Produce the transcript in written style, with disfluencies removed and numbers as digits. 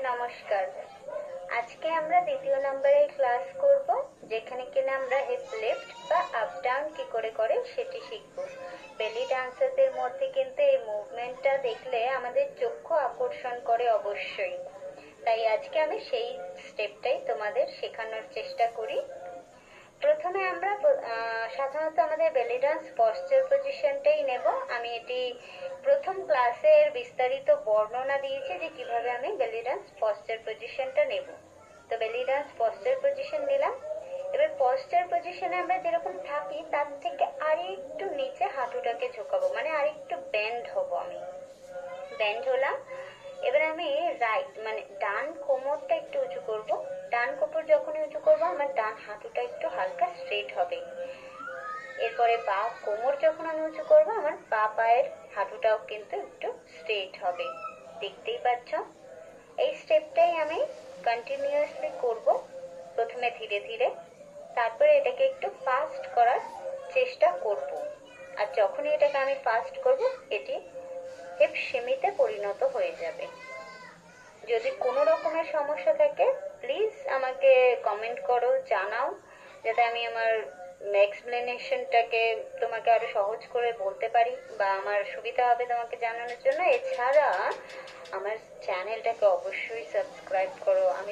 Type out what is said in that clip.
নমস্কার। আজকে আমরা দ্বিতীয় নম্বরের ক্লাস করব, যেখানে কিনা আমরা হিপ লিফট বা আপ ডাউন কি করে করে সেটি শিখব। বেলি ডান্সারদের মধ্যে কিন্তু এই মুভমেন্টটা দেখলে আমাদের চক্ষু আকর্ষণ করে অবশ্যই। তাই আজকে আমি সেই স্টেপটাই তোমাদের শেখানোর চেষ্টা করি। প্রথমে আমরা সাধারণত আমাদের বেলি ডান্স পশ্চার পজিশনটাই নেব। আমি এটি প্রথম ক্লাসের বিস্তারিত বর্ণনা দিয়েছি যে কিভাবে আমি বেলি ডান্স পশ্চার পজিশনটা নেব। তো বেলি ডান্স পশ্চার পজিশন নিলাম। এবার পশ্চার পজিশনে আমরা যেরকম থাকি তার থেকে আরেকটু নিচে হাঁটুটাকে ঝোঁকাবো, মানে আরেকটু ব্যান্ড হব। আমি ব্যান্ড হলাম। এবার আমি রাইট মানে ডান কোমরটা একটু উঁচু করব। ডান কোমর যখনই উঁচু করবো আমার ডান হাঁটুটা একটু হালকা স্ট্রেট হবে। এরপরে বা কোমর যখন আমি উঁচু করবো আমার বা পায়ের হাঁটুটাও কিন্তু একটু স্ট্রেট হবে। দেখতেই পাচ্ছ, এই স্টেপটাই আমি কন্টিনিউয়াসলি করব, প্রথমে ধীরে ধীরে, তারপরে এটাকে একটু ফাস্ট করার চেষ্টা করব। আর যখনই এটাকে আমি ফাস্ট করব এটি হিপ শিমিতে পরিণত হয়ে যাবে। যদি কোনো রকমের সমস্যা থাকে প্লিজ আমাকে কমেন্ট করো, জানাও, যাতে আমি আমার এক্সপ্লেনেশনটাকে তোমাকে আরো সহজ করে বলতে পারি বা আমার সুবিধা হবে তোমাকে জানানোর জন্য। এছাড়া আমার চ্যানেলটাকে অবশ্যই সাবস্ক্রাইব করো। আমি